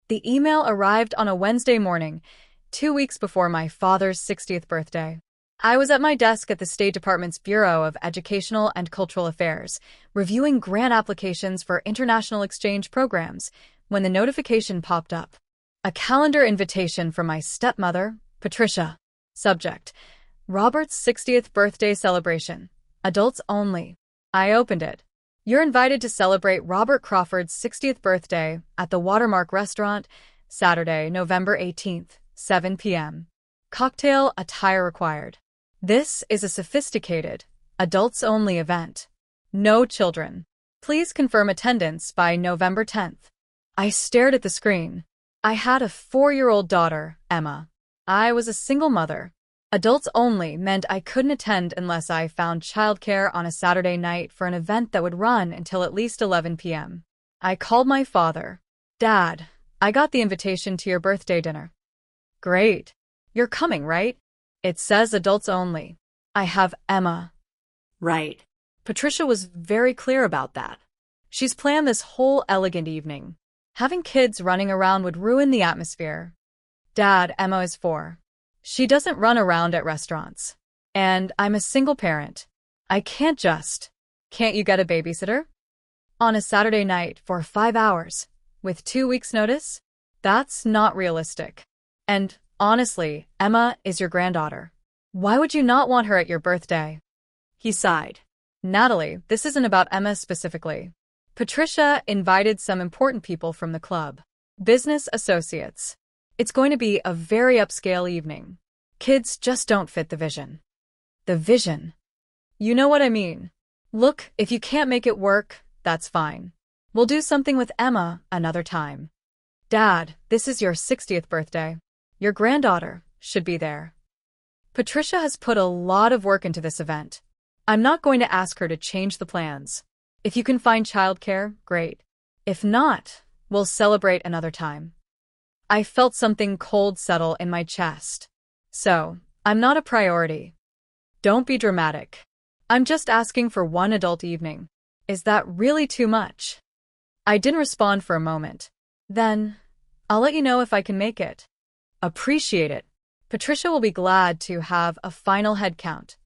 The email arrived on a Wednesday morning, 2 weeks before my father's 60th birthday. I was at my desk at the State Department's Bureau of Educational and Cultural Affairs, reviewing grant applications for international exchange programs, when the notification popped up. A calendar invitation from my stepmother, Patricia. Subject: Robert's 60th birthday celebration. Adults only. I opened it. You're invited to celebrate Robert Crawford's 60th birthday at the Watermark Restaurant, Saturday, November 18th, 7 p.m. Cocktail attire required. This is a sophisticated, adults-only event. No children. Please confirm attendance by November 10th. I stared at the screen. I had a 4-year-old daughter, Emma. I was a single mother. Adults only meant I couldn't attend unless I found childcare on a Saturday night for an event that would run until at least 11 p.m. I called my father. Dad, I got the invitation to your birthday dinner. Great. You're coming, right? It says adults only. I have Emma. Right. Patricia was very clear about that. She's planned this whole elegant evening. Having kids running around would ruin the atmosphere. Dad, Emma is 4. She doesn't run around at restaurants. And I'm a single parent. I can't just. Can't you get a babysitter? On a Saturday night for 5 hours, with 2 weeks' notice? That's not realistic. And, honestly, Emma is your granddaughter. Why would you not want her at your birthday? He sighed. Natalie, this isn't about Emma specifically. Patricia invited some important people from the club. Business associates. It's going to be a very upscale evening. Kids just don't fit the vision. The vision. You know what I mean. Look, if you can't make it work, that's fine. We'll do something with Emma another time. Dad, this is your 60th birthday. Your granddaughter should be there. Patricia has put a lot of work into this event. I'm not going to ask her to change the plans. If you can find childcare, great. If not, we'll celebrate another time. I felt something cold settle in my chest. So, I'm not a priority. Don't be dramatic. I'm just asking for one adult evening. Is that really too much? I didn't respond for a moment. Then, I'll let you know if I can make it. Appreciate it. Patricia will be glad to have a final head count.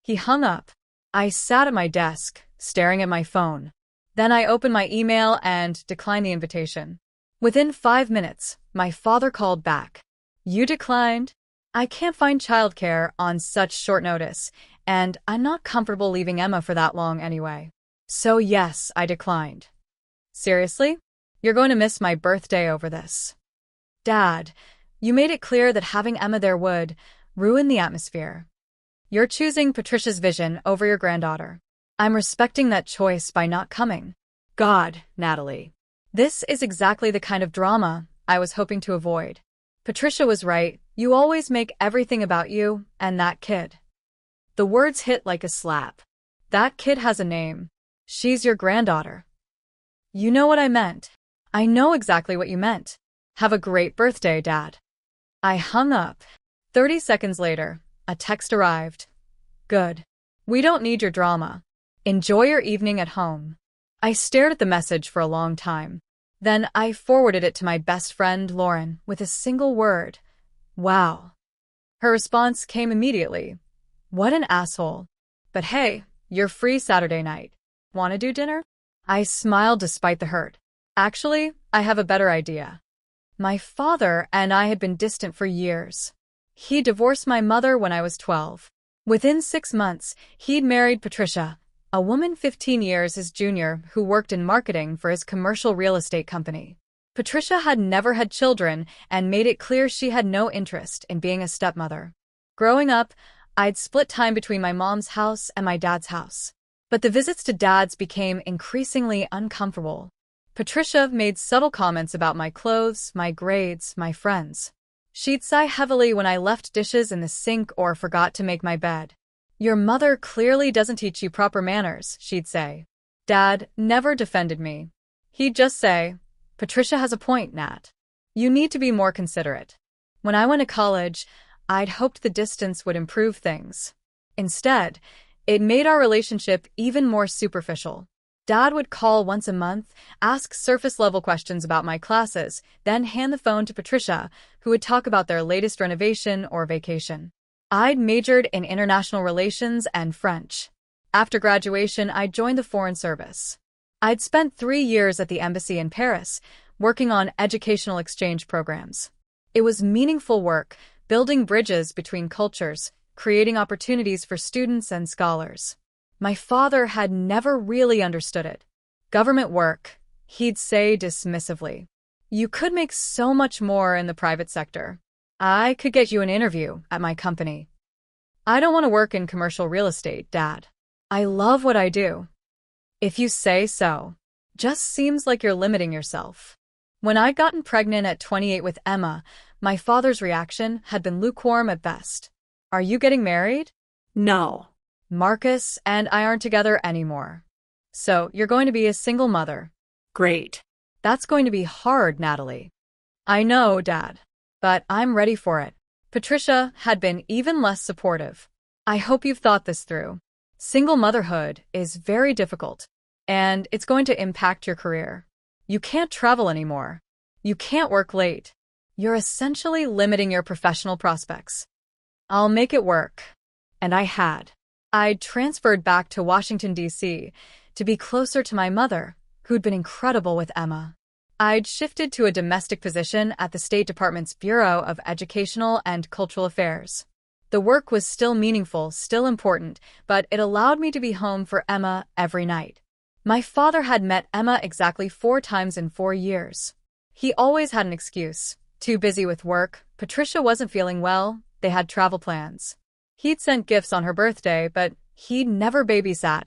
He hung up. I sat at my desk, staring at my phone. Then I opened my email and declined the invitation. Within 5 minutes, my father called back. You declined? I can't find childcare on such short notice, and I'm not comfortable leaving Emma for that long anyway. So yes, I declined. Seriously? You're going to miss my birthday over this. Dad, you made it clear that having Emma there would ruin the atmosphere. You're choosing Patricia's vision over your granddaughter. I'm respecting that choice by not coming. God, Natalie. This is exactly the kind of drama I was hoping to avoid. Patricia was right. You always make everything about you and that kid. The words hit like a slap. That kid has a name. She's your granddaughter. You know what I meant. I know exactly what you meant. Have a great birthday, Dad. I hung up. 30 seconds later, a text arrived. Good. We don't need your drama. Enjoy your evening at home. I stared at the message for a long time. Then I forwarded it to my best friend, Lauren, with a single word. Wow. Her response came immediately. What an asshole. But hey, you're free Saturday night. Want to do dinner? I smiled despite the hurt. Actually, I have a better idea. My father and I had been distant for years. He divorced my mother when I was 12. Within 6 months, he'd married Patricia, a woman 15 years his junior who worked in marketing for his commercial real estate company. Patricia had never had children and made it clear she had no interest in being a stepmother. Growing up, I'd split time between my mom's house and my dad's house. But the visits to Dad's became increasingly uncomfortable. Patricia made subtle comments about my clothes, my grades, my friends. She'd sigh heavily when I left dishes in the sink or forgot to make my bed. Your mother clearly doesn't teach you proper manners, she'd say. Dad never defended me. He'd just say, Patricia has a point, Nat. You need to be more considerate. When I went to college, I'd hoped the distance would improve things. Instead, it made our relationship even more superficial. Dad would call once a month, ask surface-level questions about my classes, then hand the phone to Patricia, who would talk about their latest renovation or vacation. I'd majored in international relations and French. After graduation, I joined the Foreign Service. I'd spent 3 years at the embassy in Paris, working on educational exchange programs. It was meaningful work, building bridges between cultures, creating opportunities for students and scholars. My father had never really understood it. Government work, he'd say dismissively. You could make so much more in the private sector. I could get you an interview at my company. I don't want to work in commercial real estate, Dad. I love what I do. If you say so. Just seems like you're limiting yourself. When I'd gotten pregnant at 28 with Emma, my father's reaction had been lukewarm at best. Are you getting married? No. Marcus and I aren't together anymore. So you're going to be a single mother. Great. That's going to be hard, Natalie. I know, Dad. But I'm ready for it. Patricia had been even less supportive. I hope you've thought this through. Single motherhood is very difficult, and it's going to impact your career. You can't travel anymore. You can't work late. You're essentially limiting your professional prospects. I'll make it work. And I had. I'd transferred back to Washington, D.C. to be closer to my mother, who'd been incredible with Emma. I'd shifted to a domestic position at the State Department's Bureau of Educational and Cultural Affairs. The work was still meaningful, still important, but it allowed me to be home for Emma every night. My father had met Emma exactly 4 times in 4 years. He always had an excuse. Too busy with work, Patricia wasn't feeling well, they had travel plans. He'd sent gifts on her birthday, but he'd never babysat,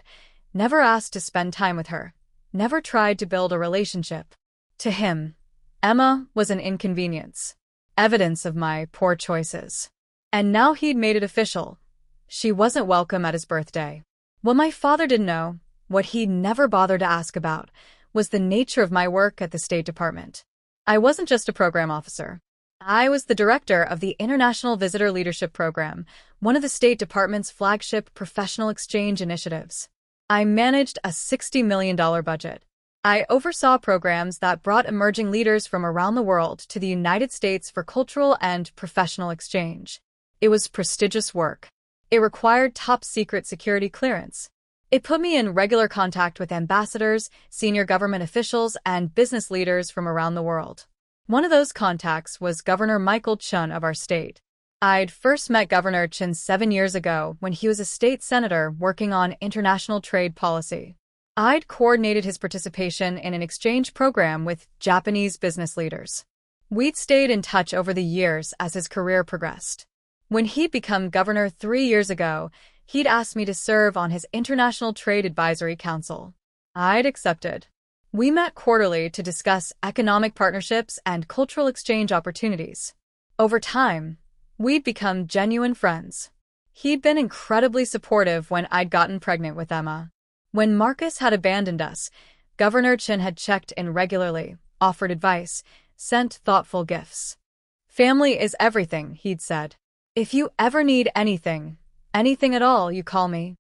never asked to spend time with her, never tried to build a relationship. To him, Emma was an inconvenience, evidence of my poor choices. And now he'd made it official. She wasn't welcome at his birthday. What my father didn't know, what he'd never bothered to ask about, was the nature of my work at the State Department. I wasn't just a program officer. I was the director of the International Visitor Leadership Program, one of the State Department's flagship professional exchange initiatives. I managed a $60 million budget. I oversaw programs that brought emerging leaders from around the world to the United States for cultural and professional exchange. It was prestigious work. It required top-secret security clearance. It put me in regular contact with ambassadors, senior government officials, and business leaders from around the world. One of those contacts was Governor Michael Chun of our state. I'd first met Governor Chun 7 years ago when he was a state senator working on international trade policy. I'd coordinated his participation in an exchange program with Japanese business leaders. We'd stayed in touch over the years as his career progressed. When he'd become governor 3 years ago, he'd asked me to serve on his International Trade Advisory Council. I'd accepted. We met quarterly to discuss economic partnerships and cultural exchange opportunities. Over time, we'd become genuine friends. He'd been incredibly supportive when I'd gotten pregnant with Emma. When Marcus had abandoned us, Governor Chun had checked in regularly, offered advice, sent thoughtful gifts. Family is everything, he'd said. If you ever need anything at all, you call me.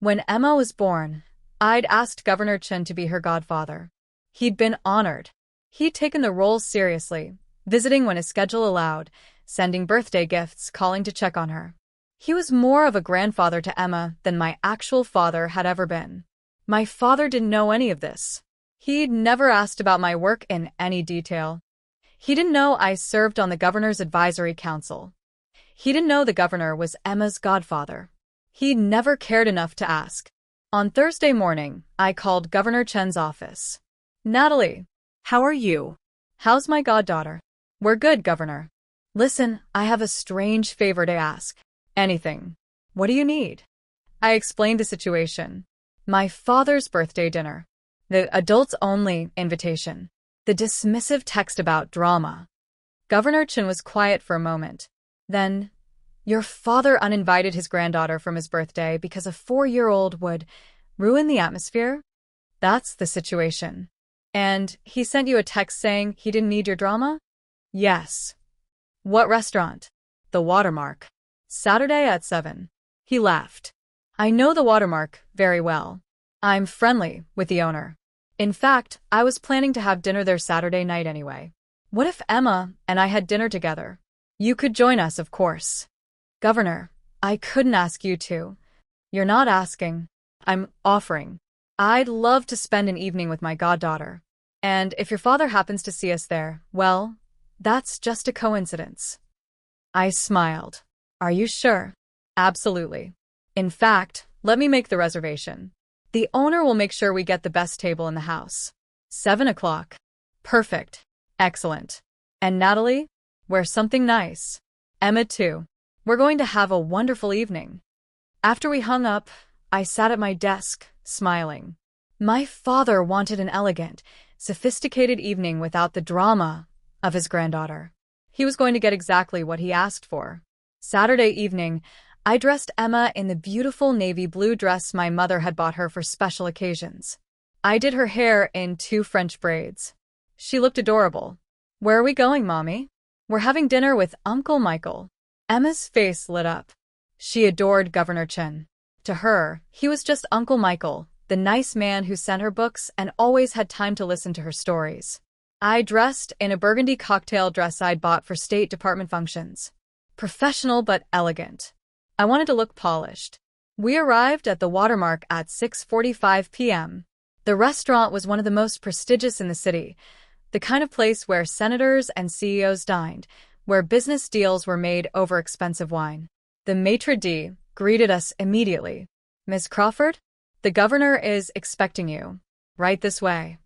When Emma was born, I'd asked Governor Chun to be her godfather. He'd been honored. He'd taken the role seriously, visiting when his schedule allowed, sending birthday gifts, calling to check on her. He was more of a grandfather to Emma than my actual father had ever been. My father didn't know any of this. He'd never asked about my work in any detail. He didn't know I served on the governor's advisory council. He didn't know the governor was Emma's godfather. He'd never cared enough to ask. On Thursday morning, I called Governor Chun's office. Natalie, How are you? how's my goddaughter? We're good, Governor. Listen, I have a strange favor to ask. Anything. What do you need? I explained the situation. My father's birthday dinner. The adults-only invitation. The dismissive text about drama. Governor Chun was quiet for a moment. Then, your father uninvited his granddaughter from his birthday because a 4-year-old would ruin the atmosphere? That's the situation. And he sent you a text saying he didn't need your drama? Yes. What restaurant? The Watermark. Saturday at 7. He laughed. I know the Watermark very well. I'm friendly with the owner. In fact, I was planning to have dinner there Saturday night anyway. What if Emma and I had dinner together? You could join us, of course. Governor, I couldn't ask you to. You're not asking. I'm offering. I'd love to spend an evening with my goddaughter. And if your father happens to see us there, well, that's just a coincidence. I smiled. Are you sure? Absolutely. In fact, let me make the reservation. The owner will make sure we get the best table in the house. 7 o'clock. Perfect. Excellent. And Natalie? Wear something nice. Emma too. We're going to have a wonderful evening. After we hung up, I sat at my desk, smiling. My father wanted an elegant, sophisticated evening without the drama of his granddaughter. He was going to get exactly what he asked for. Saturday evening, I dressed Emma in the beautiful navy blue dress my mother had bought her for special occasions. I did her hair in 2 French braids. She looked adorable. Where are we going, Mommy? We're having dinner with Uncle Michael. Emma's face lit up. She adored Governor Chen. To her, he was just Uncle Michael, the nice man who sent her books and always had time to listen to her stories. I dressed in a burgundy cocktail dress I'd bought for State Department functions. Professional but elegant. I wanted to look polished. We arrived at the Watermark at 6:45 p.m. The restaurant was one of the most prestigious in the city, the kind of place where senators and CEOs dined, where business deals were made over expensive wine. The maitre d' greeted us immediately. Miss Crawford, the governor is expecting you. Right this way.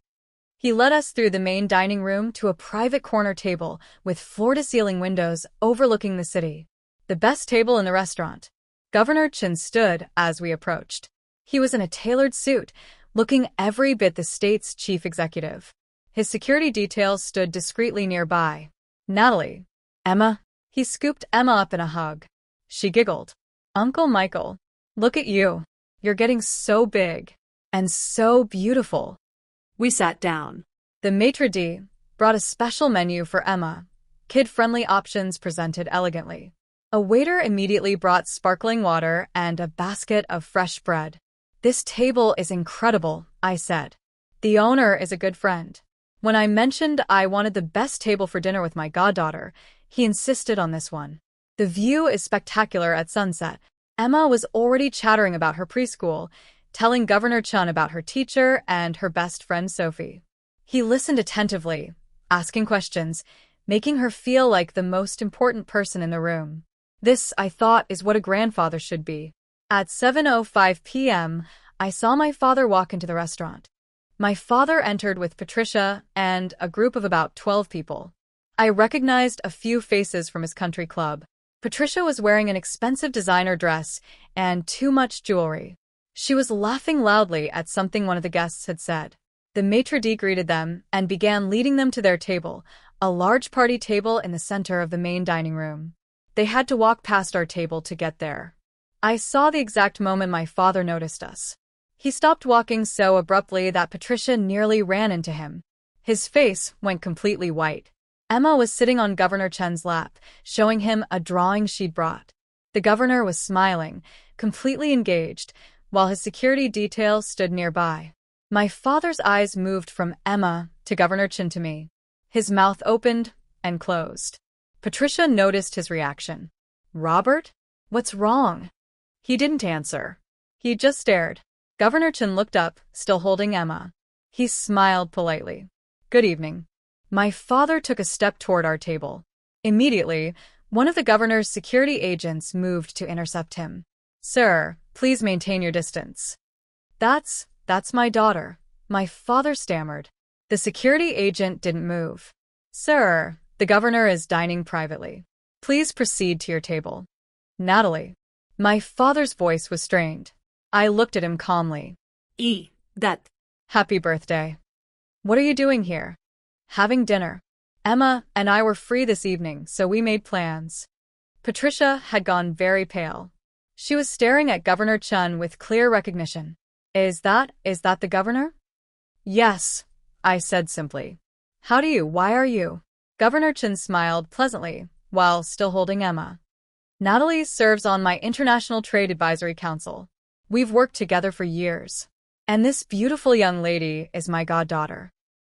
He led us through the main dining room to a private corner table with floor-to-ceiling windows overlooking the city. The best table in the restaurant. Governor Chen stood as we approached. He was in a tailored suit, looking every bit the state's chief executive. His security details stood discreetly nearby. Natalie. Emma. He scooped Emma up in a hug. She giggled. Uncle Michael. Look at you. You're getting so big. And so beautiful. We sat down. The maitre d' brought a special menu for Emma. Kid-friendly options presented elegantly. A waiter immediately brought sparkling water and a basket of fresh bread. This table is incredible, I said. The owner is a good friend. When I mentioned I wanted the best table for dinner with my goddaughter, he insisted on this one. The view is spectacular at sunset. Emma was already chattering about her preschool, telling Governor Chen about her teacher and her best friend Sophie. He listened attentively, asking questions, making her feel like the most important person in the room. This, I thought, is what a grandfather should be. At 7:05 p.m., I saw my father walk into the restaurant. My father entered with Patricia and a group of about 12 people. I recognized a few faces from his country club. Patricia was wearing an expensive designer dress and too much jewelry. She was laughing loudly at something one of the guests had said. The maitre d' greeted them and began leading them to their table, a large party table in the center of the main dining room. They had to walk past our table to get there. I saw the exact moment my father noticed us. He stopped walking so abruptly that Patricia nearly ran into him. His face went completely white. Emma was sitting on Governor Chen's lap, showing him a drawing she'd brought. The governor was smiling, completely engaged, while his security detail stood nearby. My father's eyes moved from Emma to Governor Chen to me. His mouth opened and closed. Patricia noticed his reaction. Robert? What's wrong? He didn't answer. He just stared. Governor Chen looked up, still holding Emma. He smiled politely. Good evening. My father took a step toward our table. Immediately, one of the governor's security agents moved to intercept him. Sir, please maintain your distance. That's my daughter. My father stammered. The security agent didn't move. Sir, the governor is dining privately. Please proceed to your table. Natalie. My father's voice was strained. I looked at him calmly. That. Happy birthday. What are you doing here? Having dinner. Emma and I were free this evening, so we made plans. Patricia had gone very pale. She was staring at Governor Chen with clear recognition. Is that the governor? Yes, I said simply. Why are you? Governor Chen smiled pleasantly, while still holding Emma. Natalie serves on my International Trade Advisory Council. We've worked together for years. And this beautiful young lady is my goddaughter.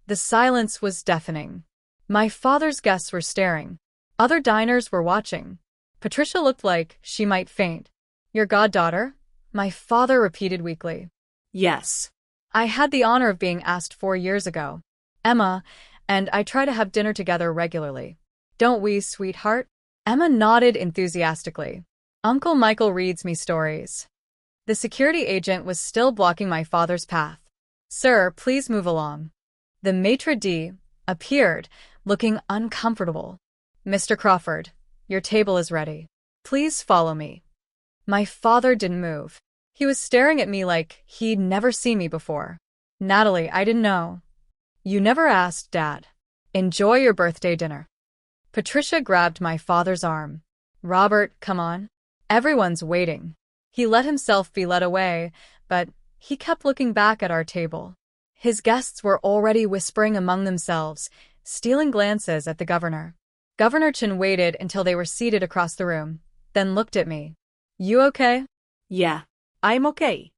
The silence was deafening. My father's guests were staring. Other diners were watching. Patricia looked like she might faint. Your goddaughter? My father repeated weakly. Yes. I had the honor of being asked 4 years ago. Emma, and I try to have dinner together regularly. Don't we, sweetheart? Emma nodded enthusiastically. Uncle Michael reads me stories. The security agent was still blocking my father's path. Sir, please move along. The maitre d' appeared, looking uncomfortable. Mr. Crawford, your table is ready. Please follow me. My father didn't move. He was staring at me like he'd never seen me before. Natalie, I didn't know. You never asked, Dad. Enjoy your birthday dinner. Patricia grabbed my father's arm. Robert, come on. Everyone's waiting. He let himself be led away, but he kept looking back at our table. His guests were already whispering among themselves, stealing glances at the governor. Governor Chen waited until they were seated across the room, then looked at me. You okay? Yeah, I'm okay.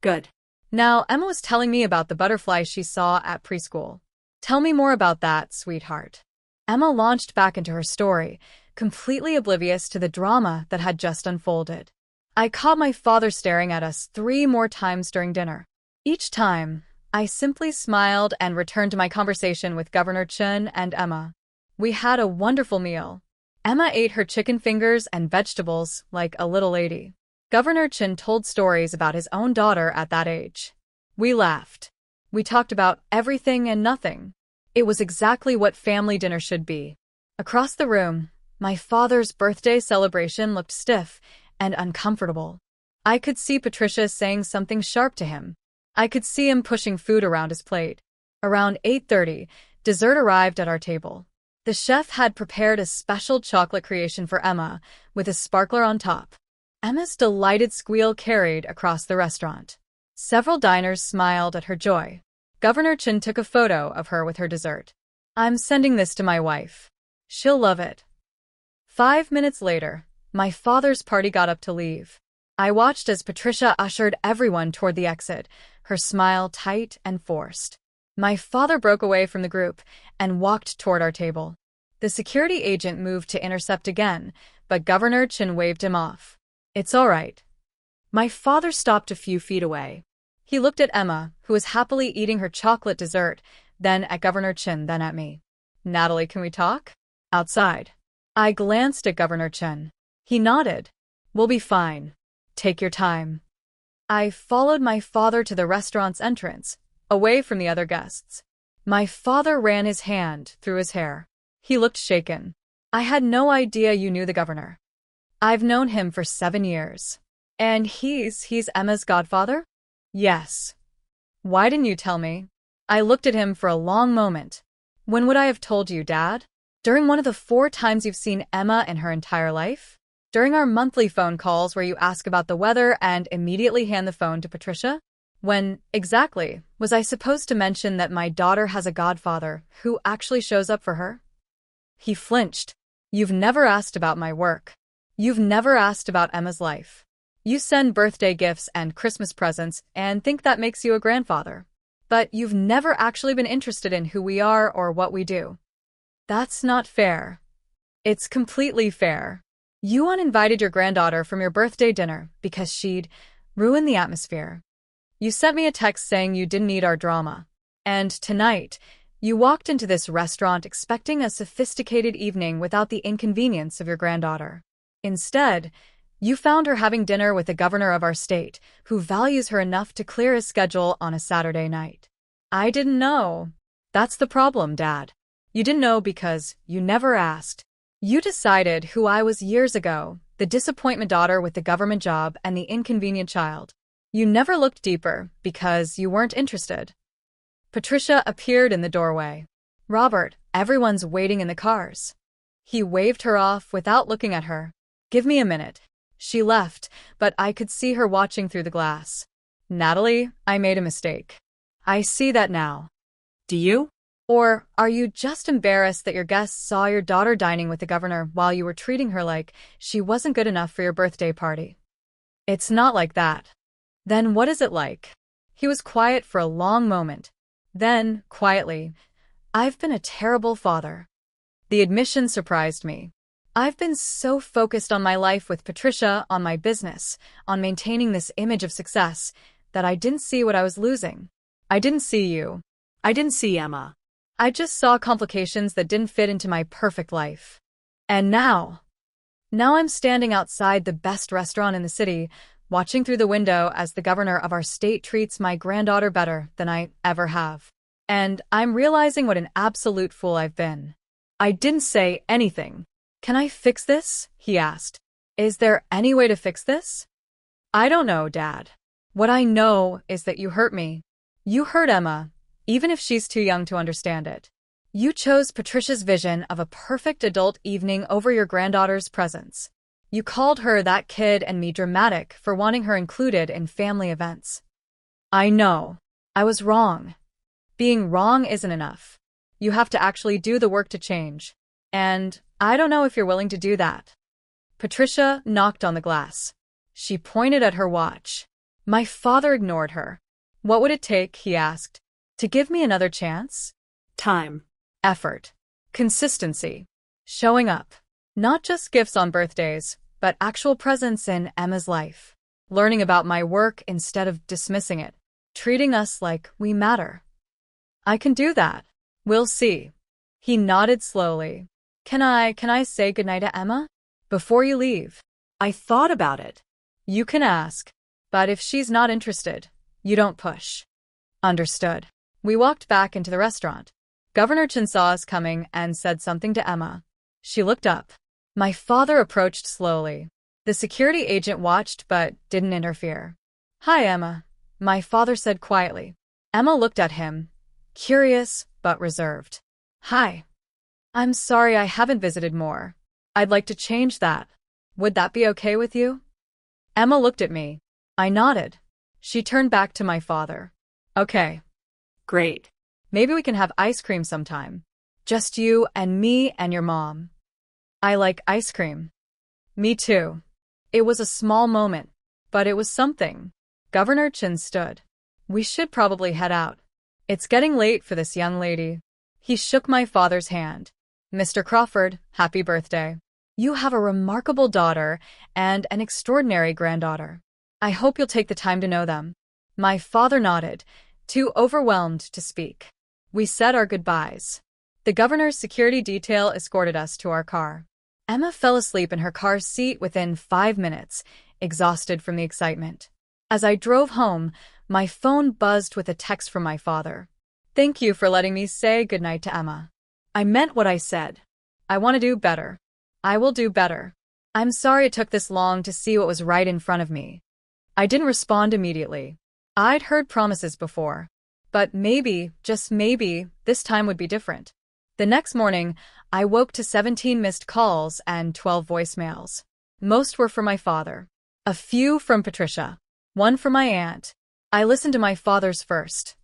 Good. Now, Emma was telling me about the butterfly she saw at preschool. Tell me more about that, sweetheart. Emma launched back into her story, completely oblivious to the drama that had just unfolded. I caught my father staring at us 3 more times during dinner. Each time, I simply smiled and returned to my conversation with Governor Chen and Emma. We had a wonderful meal. Emma ate her chicken fingers and vegetables like a little lady. Governor Chen told stories about his own daughter at that age. We laughed. We talked about everything and nothing. It was exactly what family dinner should be. Across the room, my father's birthday celebration looked stiff and uncomfortable. I could see Patricia saying something sharp to him. I could see him pushing food around his plate. Around 8:30, dessert arrived at our table. The chef had prepared a special chocolate creation for Emma, with a sparkler on top. Emma's delighted squeal carried across the restaurant. Several diners smiled at her joy. Governor Chen took a photo of her with her dessert. I'm sending this to my wife. She'll love it. 5 minutes later, my father's party got up to leave. I watched as Patricia ushered everyone toward the exit, her smile tight and forced. My father broke away from the group and walked toward our table. The security agent moved to intercept again, but Governor Chen waved him off. It's all right. My father stopped a few feet away. He looked at Emma, who was happily eating her chocolate dessert, then at Governor Chen, then at me. Natalie, can we talk? Outside. I glanced at Governor Chen. He nodded. We'll be fine. Take your time. I followed my father to the restaurant's entrance, away from the other guests. My father ran his hand through his hair. He looked shaken. I had no idea you knew the governor. I've known him for 7 years. And he's Emma's godfather? Yes. Why didn't you tell me? I looked at him for a long moment. When would I have told you, Dad? During one of the 4 times you've seen Emma in her entire life? During our monthly phone calls where you ask about the weather and immediately hand the phone to Patricia? When, exactly, was I supposed to mention that my daughter has a godfather who actually shows up for her? He flinched. You've never asked about my work. You've never asked about Emma's life. You send birthday gifts and Christmas presents and think that makes you a grandfather. But you've never actually been interested in who we are or what we do. That's not fair. It's completely fair. You uninvited your granddaughter from your birthday dinner because she'd ruin the atmosphere. You sent me a text saying you didn't need our drama. And tonight, you walked into this restaurant expecting a sophisticated evening without the inconvenience of your granddaughter. Instead, you found her having dinner with the governor of our state, who values her enough to clear his schedule on a Saturday night. I didn't know. That's the problem, Dad. You didn't know because you never asked. You decided who I was years ago, the disappointment daughter with the government job and the inconvenient child. You never looked deeper because you weren't interested. Patricia appeared in the doorway. Robert, everyone's waiting in the cars. He waved her off without looking at her. Give me a minute. She left, but I could see her watching through the glass. Natalie, I made a mistake. I see that now. Do you? Or are you just embarrassed that your guests saw your daughter dining with the governor while you were treating her like she wasn't good enough for your birthday party? It's not like that. Then what is it like? He was quiet for a long moment. Then, quietly, "I've been a terrible father." The admission surprised me. I've been so focused on my life with Patricia, on my business, on maintaining this image of success, that I didn't see what I was losing. I didn't see you. I didn't see Emma. I just saw complications that didn't fit into my perfect life. And now I'm standing outside the best restaurant in the city, watching through the window as the governor of our state treats my granddaughter better than I ever have. And I'm realizing what an absolute fool I've been. I didn't say anything. "Can I fix this?" he asked. "Is there any way to fix this?" "I don't know, Dad. What I know is that you hurt me. You hurt Emma, even if she's too young to understand it. You chose Patricia's vision of a perfect adult evening over your granddaughter's presence. You called her that kid and me dramatic for wanting her included in family events. I know. I was wrong. Being wrong isn't enough. You have to actually do the work to change. And I don't know if you're willing to do that." Patricia knocked on the glass. She pointed at her watch. My father ignored her. "What would it take," he asked, "to give me another chance?" Time. Effort. Consistency. Showing up. Not just gifts on birthdays, but actual presence in Emma's life. Learning about my work instead of dismissing it. Treating us like we matter. I can do that. We'll see. He nodded slowly. Can I say goodnight to Emma? Before you leave?" I thought about it. "You can ask. But if she's not interested, you don't push." Understood. We walked back into the restaurant. Governor Chen saw us coming and said something to Emma. She looked up. My father approached slowly. The security agent watched but didn't interfere. "Hi, Emma," my father said quietly. Emma looked at him, curious but reserved. "Hi. I'm sorry I haven't visited more. I'd like to change that. Would that be okay with you?" Emma looked at me. I nodded. She turned back to my father. "Okay. Great. Maybe we can have ice cream sometime. Just you and me and your mom." "I like ice cream." "Me too." It was a small moment, but it was something. Governor Chen stood. "We should probably head out. It's getting late for this young lady." He shook my father's hand. "Mr. Crawford, happy birthday. You have a remarkable daughter and an extraordinary granddaughter. I hope you'll take the time to know them." My father nodded, too overwhelmed to speak. We said our goodbyes. The governor's security detail escorted us to our car. Emma fell asleep in her car's seat within 5 minutes, exhausted from the excitement. As I drove home, my phone buzzed with a text from my father. "Thank you for letting me say goodnight to Emma. I meant what I said. I want to do better. I will do better. I'm sorry it took this long to see what was right in front of me." I didn't respond immediately. I'd heard promises before. But maybe, just maybe, this time would be different. The next morning, I woke to 17 missed calls and 12 voicemails. Most were from my father. A few from Patricia. One from my aunt. I listened to my father's first.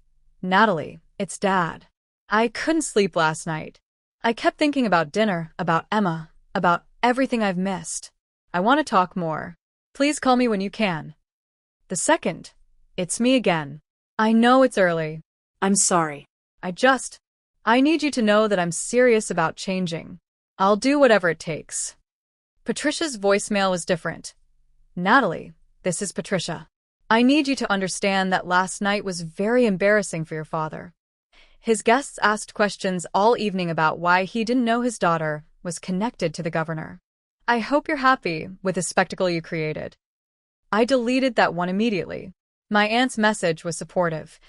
"Natalie, it's Dad. I couldn't sleep last night. I kept thinking about dinner, about Emma, about everything I've missed. I want to talk more. Please call me when you can." The second, "It's me again. I know it's early. I'm sorry. I need you to know that I'm serious about changing. I'll do whatever it takes." Patricia's voicemail was different. "Natalie, this is Patricia. I need you to understand that last night was very embarrassing for your father. His guests asked questions all evening about why he didn't know his daughter was connected to the governor. I hope you're happy with the spectacle you created." I deleted that one immediately. My aunt's message was supportive.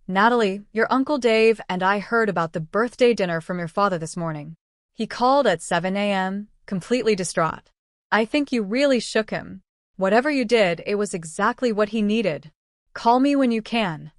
"Natalie, your Uncle Dave and I heard about the birthday dinner from your father this morning. He called at 7 a.m., completely distraught. I think you really shook him. Whatever you did, it was exactly what he needed. Call me when you can."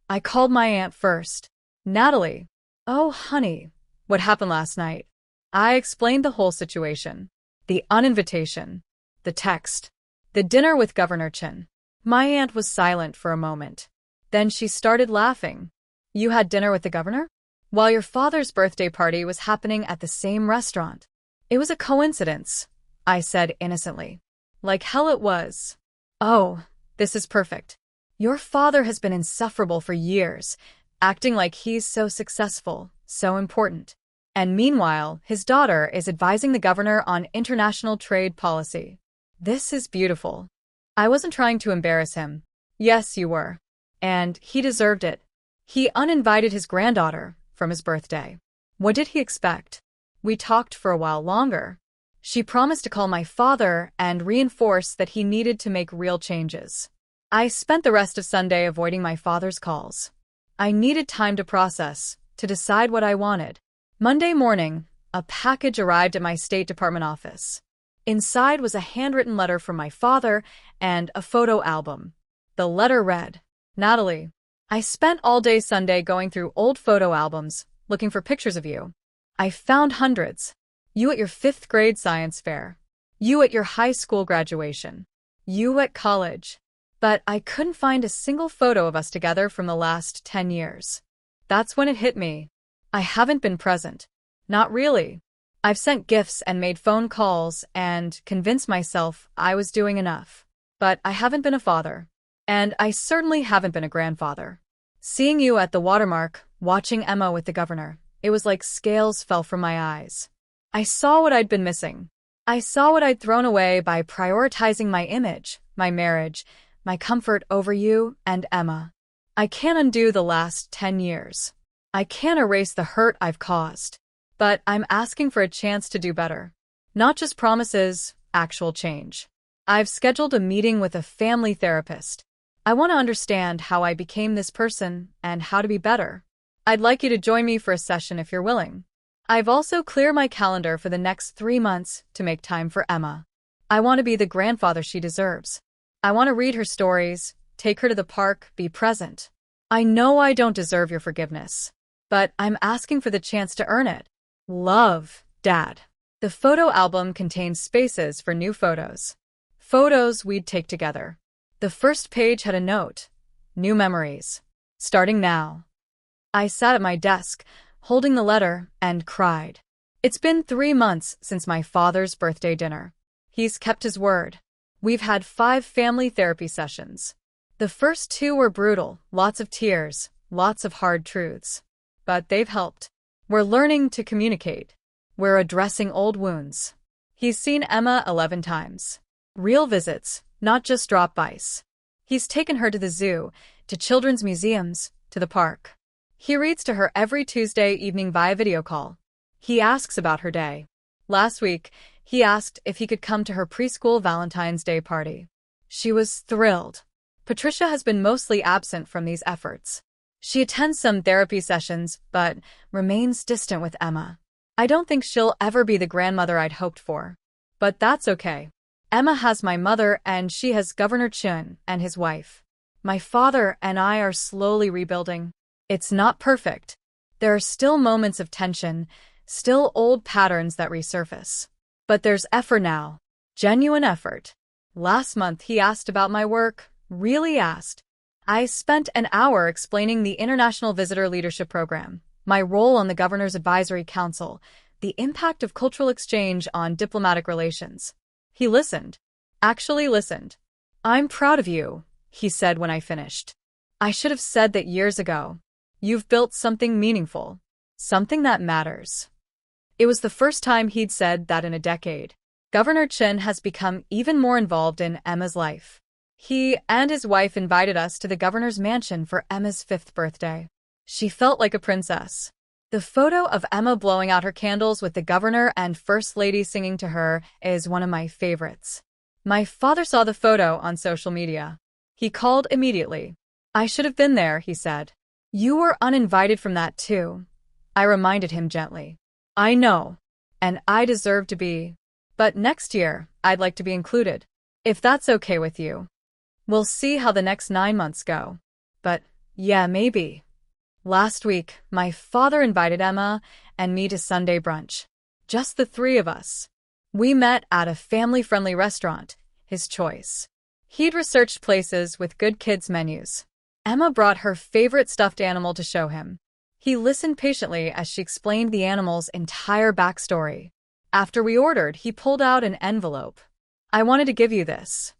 I called my aunt first. "Natalie." "Oh, honey, what happened last night?" I explained the whole situation. The uninvitation. The text. The dinner with Governor Chen. My aunt was silent for a moment. Then she started laughing. "You had dinner with the governor? While your father's birthday party was happening at the same restaurant." "It was a coincidence," I said innocently. "Like hell it was." "Oh, this is perfect. Your father has been insufferable for years, acting like he's so successful, so important. And meanwhile, his daughter is advising the governor on international trade policy. This is beautiful. I wasn't trying to embarrass him. Yes, you were. And he deserved it. He uninvited his granddaughter from his birthday. What did he expect? We talked for a while longer. She promised to call my father and reinforce that he needed to make real changes. I spent the rest of Sunday avoiding my father's calls. I needed time to process, to decide what I wanted. Monday morning, a package arrived at my State Department office. Inside was a handwritten letter from my father and a photo album. The letter read, "Natalie, I spent all day Sunday going through old photo albums, looking for pictures of you. I found hundreds. You at your 5th grade science fair. You at your high school graduation. You at college. But I couldn't find a single photo of us together from the last 10 years. That's when it hit me. I haven't been present. Not really. I've sent gifts and made phone calls and convinced myself I was doing enough. But I haven't been a father. And I certainly haven't been a grandfather. Seeing you at the Watermark, watching Emma with the governor, it was like scales fell from my eyes. I saw what I'd been missing. I saw what I'd thrown away by prioritizing my image, my marriage, my comfort over you and Emma. I can't undo the last 10 years. I can't erase the hurt I've caused. But I'm asking for a chance to do better. Not just promises, actual change. I've scheduled a meeting with a family therapist. I want to understand how I became this person and how to be better. I'd like you to join me for a session if you're willing. I've also cleared my calendar for the next 3 months to make time for Emma. I want to be the grandfather she deserves. I want to read her stories, take her to the park, be present. I know I don't deserve your forgiveness, but I'm asking for the chance to earn it. Love, Dad. The photo album contains spaces for new photos. Photos we'd take together. The first page had a note. New memories. Starting now. I sat at my desk, holding the letter, and cried. It's been 3 months since my father's birthday dinner. He's kept his word. We've had 5 family therapy sessions. The first 2 were brutal, lots of tears, lots of hard truths. But they've helped. We're learning to communicate. We're addressing old wounds. He's seen Emma 11 times. Real visits, not just drop-bys. He's taken her to the zoo, to children's museums, to the park. He reads to her every Tuesday evening via video call. He asks about her day. Last week, he asked if he could come to her preschool Valentine's Day party. She was thrilled. Patricia has been mostly absent from these efforts. She attends some therapy sessions, but remains distant with Emma. I don't think she'll ever be the grandmother I'd hoped for. But that's okay. Emma has my mother and she has Governor Chun and his wife. My father and I are slowly rebuilding. It's not perfect. There are still moments of tension, still old patterns that resurface. But there's effort now. Genuine effort. Last month he asked about my work, really asked. I spent an hour explaining the International Visitor Leadership Program, my role on the Governor's Advisory Council, the impact of cultural exchange on diplomatic relations. He listened. Actually listened. I'm proud of you, he said when I finished. I should have said that years ago. You've built something meaningful. Something that matters. It was the first time he'd said that in a decade. Governor Chun has become even more involved in Emma's life. He and his wife invited us to the governor's mansion for Emma's 5th birthday. She felt like a princess. The photo of Emma blowing out her candles with the governor and First Lady singing to her is one of my favorites. My father saw the photo on social media. He called immediately. I should have been there, he said. You were uninvited from that too. I reminded him gently. I know. And I deserve to be. But next year, I'd like to be included. If that's okay with you. We'll see how the next 9 months go. But, yeah, maybe. Last week, my father invited Emma and me to Sunday brunch. Just the 3 of us. We met at a family-friendly restaurant, his choice. He'd researched places with good kids' menus. Emma brought her favorite stuffed animal to show him. He listened patiently as she explained the animal's entire backstory. After we ordered, he pulled out an envelope. I wanted to give you this.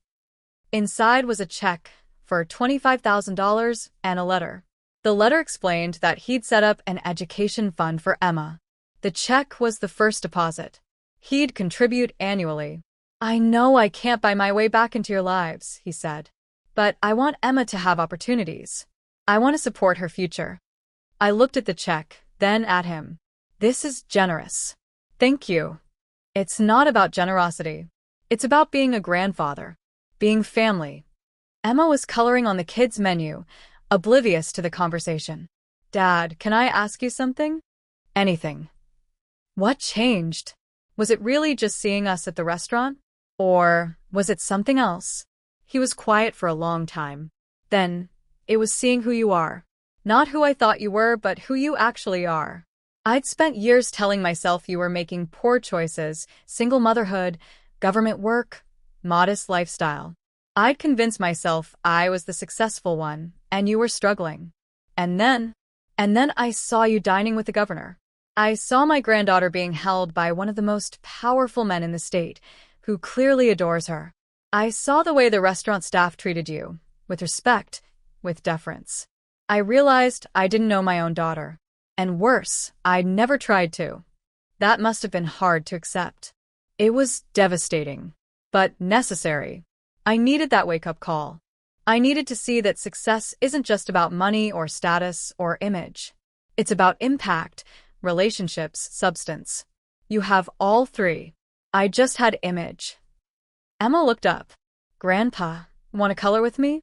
Inside was a check for $25,000 and a letter. The letter explained that he'd set up an education fund for Emma. The check was the first deposit. He'd contribute annually. "I know I can't buy my way back into your lives," he said. "But I want Emma to have opportunities. I want to support her future." I looked at the check, then at him. "This is generous. Thank you." It's not about generosity. It's about being a grandfather. Being family. Emma was coloring on the kids' menu, oblivious to the conversation. "Dad, can I ask you something?" "Anything." What changed? Was it really just seeing us at the restaurant? Or was it something else? He was quiet for a long time. Then, it was seeing who you are. Not who I thought you were, but who you actually are. I'd spent years telling myself you were making poor choices, single motherhood, government work, modest lifestyle. I'd convinced myself I was the successful one, and you were struggling. And then I saw you dining with the governor. I saw my granddaughter being held by one of the most powerful men in the state, who clearly adores her. I saw the way the restaurant staff treated you, with respect, with deference. I realized I didn't know my own daughter. And worse, I'd never tried to. That must have been hard to accept. It was devastating, but necessary. I needed that wake-up call. I needed to see that success isn't just about money or status or image. It's about impact, relationships, substance. You have all three. I just had image. Emma looked up. "Grandpa, want to color with me?"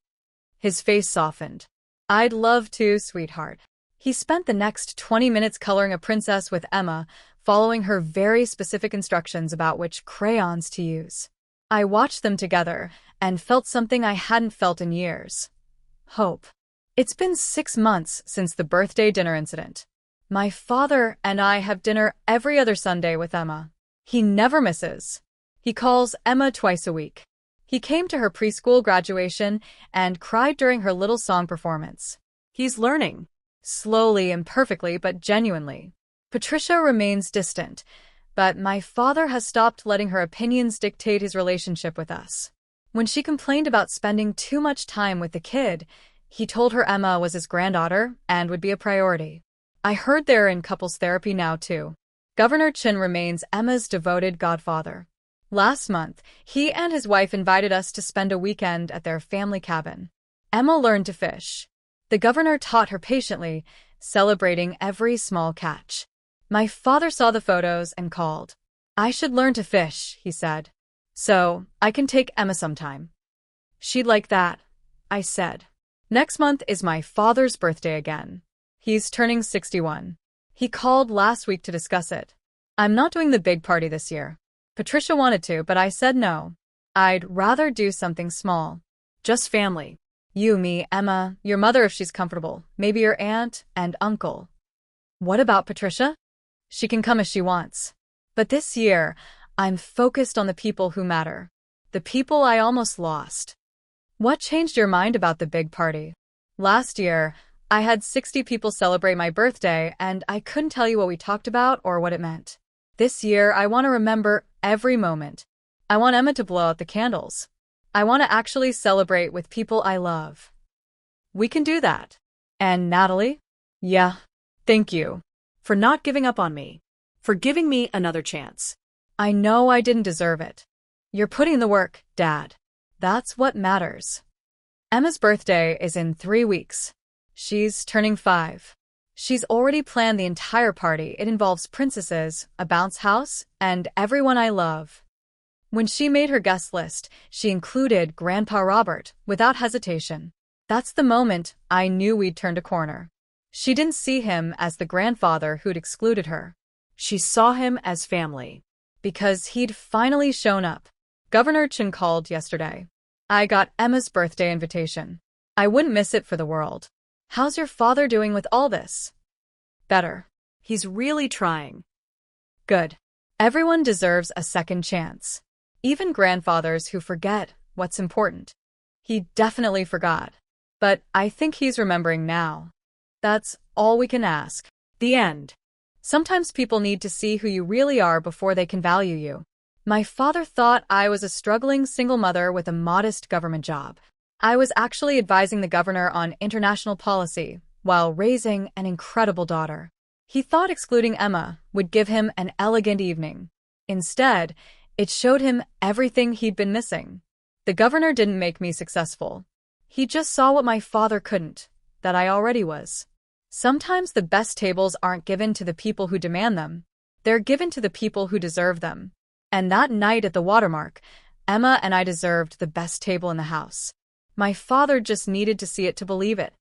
His face softened. "I'd love to, sweetheart." He spent the next 20 minutes coloring a princess with Emma, following her very specific instructions about which crayons to use. I watched them together and felt something I hadn't felt in years. Hope. It's been 6 months since the birthday dinner incident. My father and I have dinner every other Sunday with Emma. He never misses. He calls Emma twice a week. He came to her preschool graduation and cried during her little song performance. He's learning. Slowly, imperfectly, but genuinely. Patricia remains distant, but my father has stopped letting her opinions dictate his relationship with us. When she complained about spending too much time with the kid, he told her Emma was his granddaughter and would be a priority. I heard they're in couples therapy now, too. Governor Chin remains Emma's devoted godfather. Last month, he and his wife invited us to spend a weekend at their family cabin. Emma learned to fish. The governor taught her patiently, celebrating every small catch. My father saw the photos and called. "I should learn to fish," he said. "So, I can take Emma sometime." "She'd like that," I said. Next month is my father's birthday again. He's turning 61. He called last week to discuss it. I'm not doing the big party this year. Patricia wanted to, but I said no. I'd rather do something small. Just family. You, me, Emma, your mother if she's comfortable, maybe your aunt and uncle. What about Patricia? She can come if she wants. But this year, I'm focused on the people who matter. The people I almost lost. What changed your mind about the big party? Last year, I had 60 people celebrate my birthday, and I couldn't tell you what we talked about or what it meant. This year, I want to remember every moment. I want Emma to blow out the candles. I want to actually celebrate with people I love. We can do that. And Natalie? Yeah. Thank you. For not giving up on me. For giving me another chance. I know I didn't deserve it. You're putting in the work, Dad. That's what matters. Emma's birthday is in 3 weeks. She's turning 5. She's already planned the entire party. It involves princesses, a bounce house, and everyone I love. When she made her guest list, she included Grandpa Robert, without hesitation. That's the moment I knew we'd turned a corner. She didn't see him as the grandfather who'd excluded her. She saw him as family. Because he'd finally shown up. Governor Chin called yesterday. I got Emma's birthday invitation. I wouldn't miss it for the world. How's your father doing with all this? Better. He's really trying. Good. Everyone deserves a second chance. Even grandfathers who forget what's important. He definitely forgot. But I think he's remembering now. That's all we can ask. The end. Sometimes people need to see who you really are before they can value you. My father thought I was a struggling single mother with a modest government job. I was actually advising the governor on international policy while raising an incredible daughter. He thought excluding Emma would give him an elegant evening. Instead, it showed him everything he'd been missing. The governor didn't make me successful. He just saw what my father couldn't, that I already was. Sometimes the best tables aren't given to the people who demand them. They're given to the people who deserve them. And that night at the Watermark, Emma and I deserved the best table in the house. My father just needed to see it to believe it.